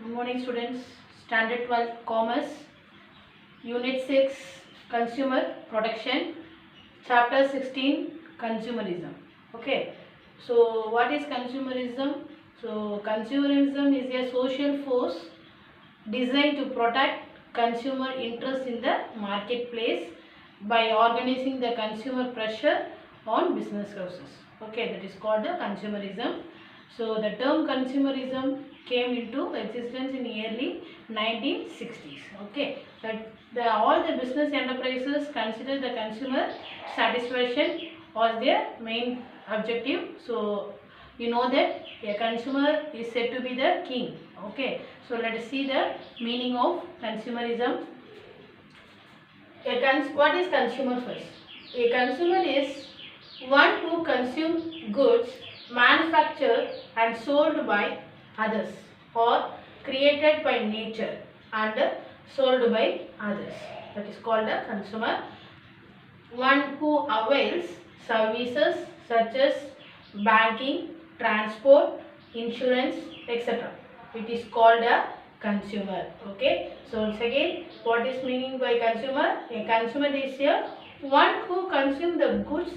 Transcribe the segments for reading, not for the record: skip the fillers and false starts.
Good morning students. Standard 12 Commerce, Unit 6 Consumer Protection, Chapter 16 Consumerism. Okay. So what is consumerism? So consumerism is a social force designed to protect consumer interests in the marketplace by organizing the consumer pressure on business houses. Okay, that is called the consumerism. So the term consumerism came into existence in early 1960s. Okay, all the business enterprises consider the consumer satisfaction as their main objective. So you know that a consumer is said to be the king. Okay, so let us see the meaning of consumerism. What is consumer first? A consumer is one who consumes goods manufactured and sold by others or created by nature and sold by others. That is called a consumer. One who avails services such as banking, transport, insurance, etc. It is called a consumer. Okay. So once again, what is meaning by consumer? A consumer is a one who consumes the goods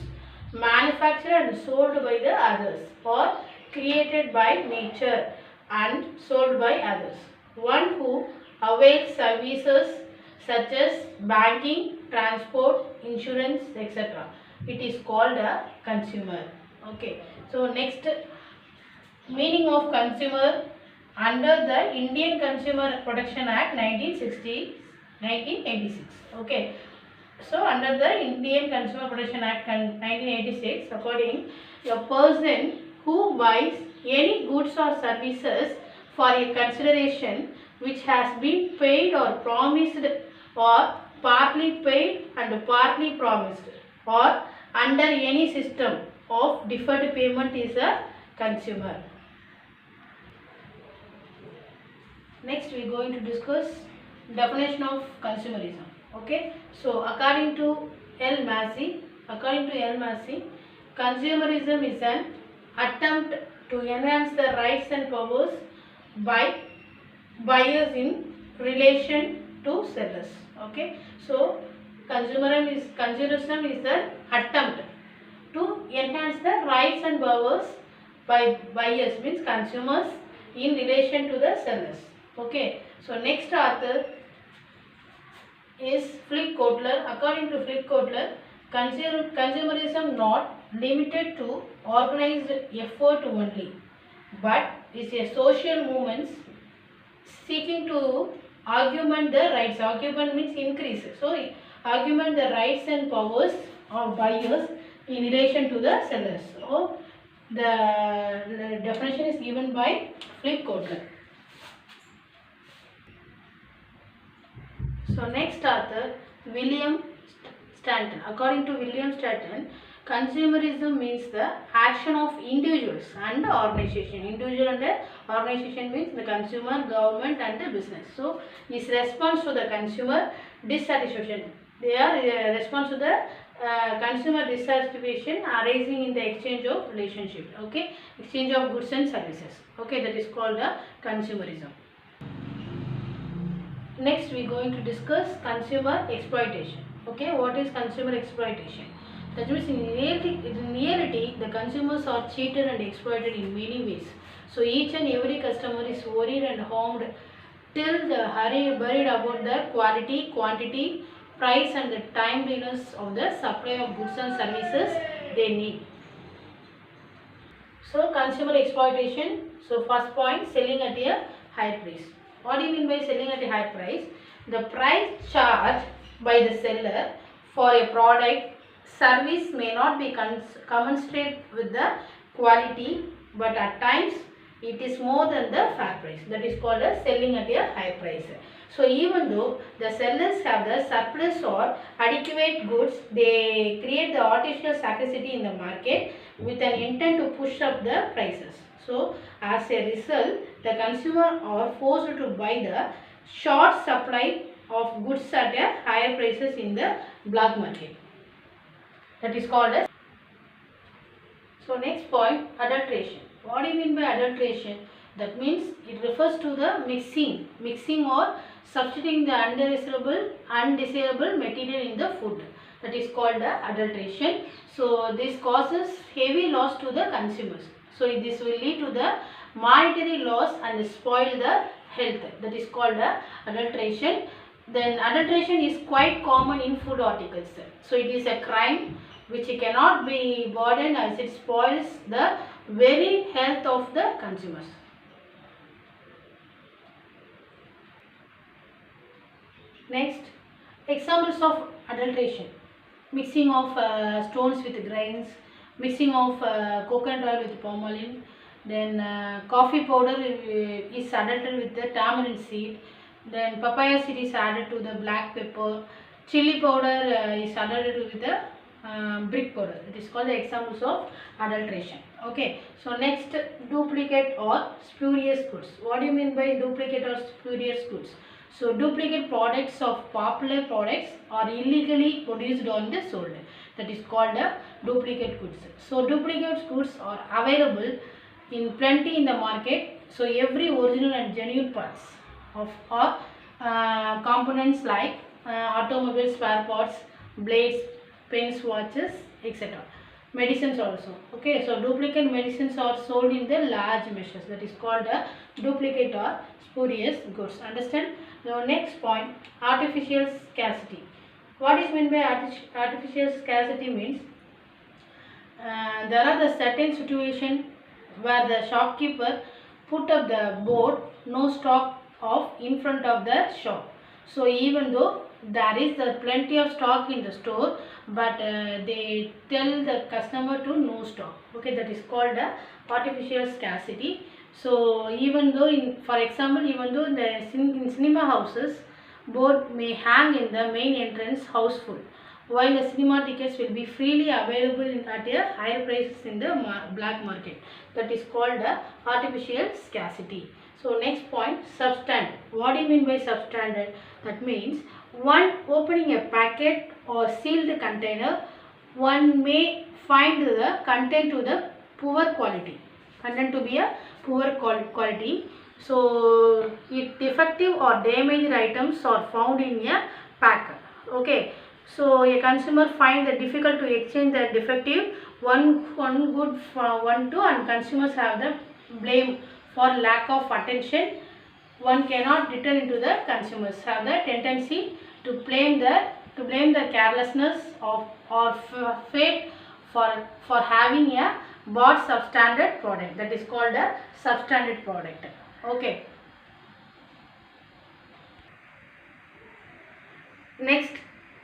manufactured and sold by the others or created by nature and sold by others. One who avails services such as banking, transport, insurance, etc. It is called a consumer. Okay. So next meaning of consumer under the Indian Consumer Protection Act 1986. Okay. So under the Indian Consumer Protection Act 1986, according a person who buys any goods or services for a consideration which has been paid or promised or partly paid and partly promised or under any system of deferred payment is a consumer. Next we are going to discuss definition of consumerism. Okay, so according to L. Massey, consumerism is an attempt to enhance the rights and powers by buyers in relation to sellers. Okay, so consumerism is an attempt to enhance the rights and powers by buyers, means consumers, in relation to the sellers. Okay, so next author is Philip Kotler. According to Philip Kotler, consumerism not limited to organized effort only, but is a social movement seeking to augment the rights. Augment means increase. So augment the rights and powers of buyers in relation to the sellers. So the definition is given by Philip Kotler. So next author, William Stanton. According to William Stanton, consumerism means the action of individuals and organization. Individual and organization means the consumer, government and the business. So is response to the consumer dissatisfaction. They are response to the consumer dissatisfaction arising in the exchange of relationship. Okay, exchange of goods and services. Okay, that is called the consumerism. Next we are going to discuss consumer exploitation. Okay, what is consumer exploitation? That means in reality the consumers are cheated and exploited in many ways. So each and every customer is worried and harmed till the worried about the quality, quantity, price and the timeliness of the supply of goods and services they need. So consumer exploitation. So first point, selling at a high price. What do you mean by selling at a high price? The price charged by the seller for a product, service may not be commensurate with the quality, but at times it is more than the fair price. That is called as selling at a high price. So even though the sellers have the surplus or adequate goods, they create the artificial scarcity in the market with an intent to push up the prices. So as a result, the consumer are forced to buy the short supply of goods at a higher prices in the black market. That is called as. So next point, adulteration. What do you mean by adulteration? That means it refers to the mixing or substituting the undesirable material in the food. That is called the adulteration. So this causes heavy loss to the consumers. So this will lead to the monetary loss and spoil the health. That is called the adulteration. Then adulteration is quite common in food articles. So it is a crime which cannot be pardoned as it spoils the very health of the consumers. Next, examples of adulteration: mixing of stones with grains, mixing of coconut oil with palm oil. Then coffee powder is adulterated with the tamarind seed. Then papaya seed is added to the black pepper. Chili powder is adulterated with the brick powder. It is called the examples of adulteration. Okay. So next, duplicate or spurious goods. What do you mean by duplicate or spurious goods? So duplicate products of popular products are illegally produced or sold. That is called duplicate goods. So duplicate goods are available in plenty in the market. So every original and genuine parts of or components like automobile spare parts, blades, pens, watches, etc. Medicines also. Okay, so duplicate medicines are sold in the large measures. That is called a duplicate or spurious goods. Understand? Now next point, artificial scarcity. What is meant by artificial scarcity means there are the certain situation where the shopkeeper put up the board no stock of in front of the shop. So even though there is the plenty of stock in the store, but they tell the customer to no stock. Okay, that is called artificial scarcity. So even though for example, even though in cinema houses, board may hang in the main entrance houseful, while the cinema tickets will be freely available at a higher prices in the black market. That is called artificial scarcity. So next point, substandard. What do you mean by substandard? That means one opening a packet or sealed container, one may find the content to the poor quality. Content to be a poor quality. So defective or damaged items are found in a pack. Okay. So a consumer finds it difficult to exchange the defective one good for one to, and consumers have the blame for lack of attention. One cannot return into the consumers have the tendency to blame the carelessness of or fate for having a bought substandard product. That is called a substandard product. Okay. Next,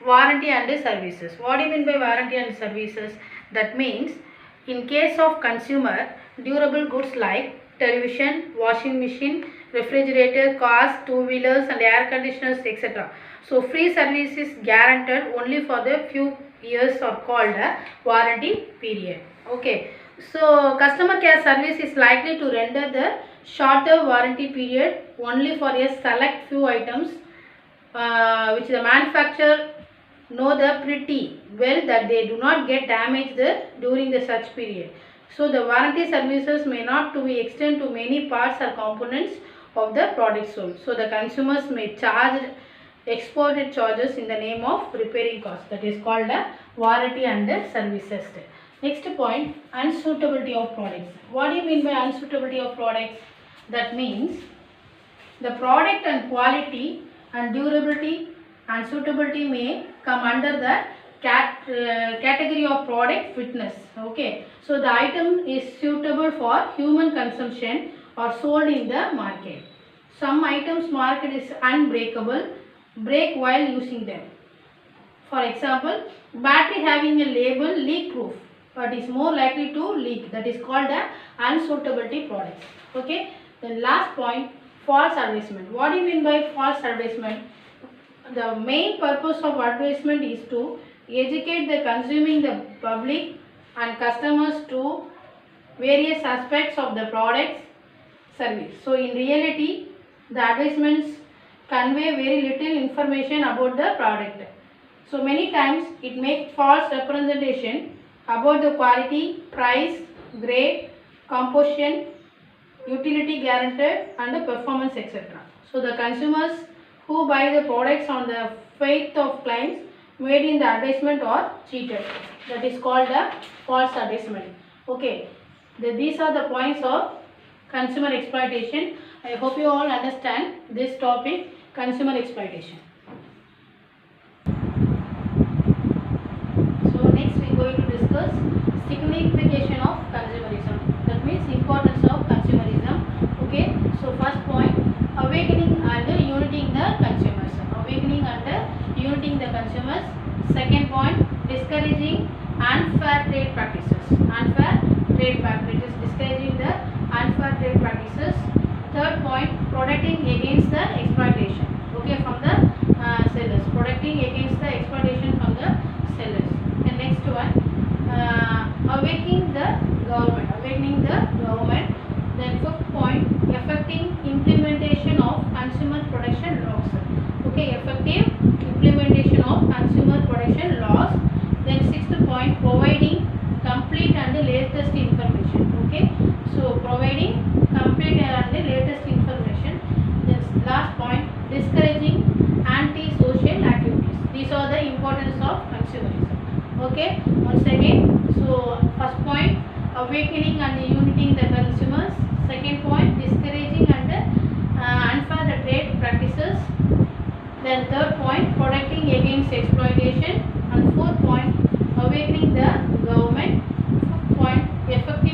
warranty and services. What do you mean by warranty and services? That means in case of consumer, durable goods like television, washing machine, refrigerator, cars, two-wheelers and air conditioners, etc. So free service is guaranteed only for the few years are called a warranty period. Okay. So customer care service is likely to render the shorter warranty period only for a select few items which the manufacturer know the pretty well that they do not get damaged during the such period. So the warranty services may not to be extend to many parts or components of the product sold. So the consumers may charge exported charges in the name of repairing costs. That is called a warranty and services. Next point, unsuitability of products. What do you mean by unsuitability of products? That means the product and quality and durability and suitability may come under the category of product fitness. Okay, so the item is suitable for human consumption or sold in the market. Some items market is unbreakable, break while using them. For example, battery having a label leak proof but is more likely to leak. That is called the unsuitability products. Okay, the last point, false advertisement. What do you mean by false advertisement? The main purpose of advertisement is to educate the consuming the public and customers to various aspects of the product's service. So in reality, the advertisements convey very little information about the product. So many times it makes false representation about the quality, price, grade, composition, utility guaranteed, and performance, etc. So the consumers who buy the products on the faith of claims made in the advertisement are cheated. That is called the false advertisement. Okay, these are the points of consumer exploitation. I hope you all understand this topic, consumer exploitation. So next we are going to discuss signification of consumerism. That means importance of consumerism. Okay, so first point, awakening and uniting the consumers. Awakening and uniting the consumers. Second point, discouraging unfair trade practices. Unfair trade practices, discouraging the unfair trade practices. Third point, protecting against the exploitation. Okay, from the sellers. Protecting against the exploitation from the sellers. And next one, awakening the government. Awakening the government. Then fifth point, effective implementation of consumer protection laws. Okay, effective implementation of consumer protection laws. Then sixth point, providing complete and the latest information. Okay, so providing complete and the latest information. Then last point, discouraging anti-social activities. These are the importance of consumerism. Okay, once again, so first point, awakening and uniting the consumers. Second point, discouraging and unfair trade practices. Then third point, protecting against exploitation. And fourth point, awakening the government. Fifth point, effective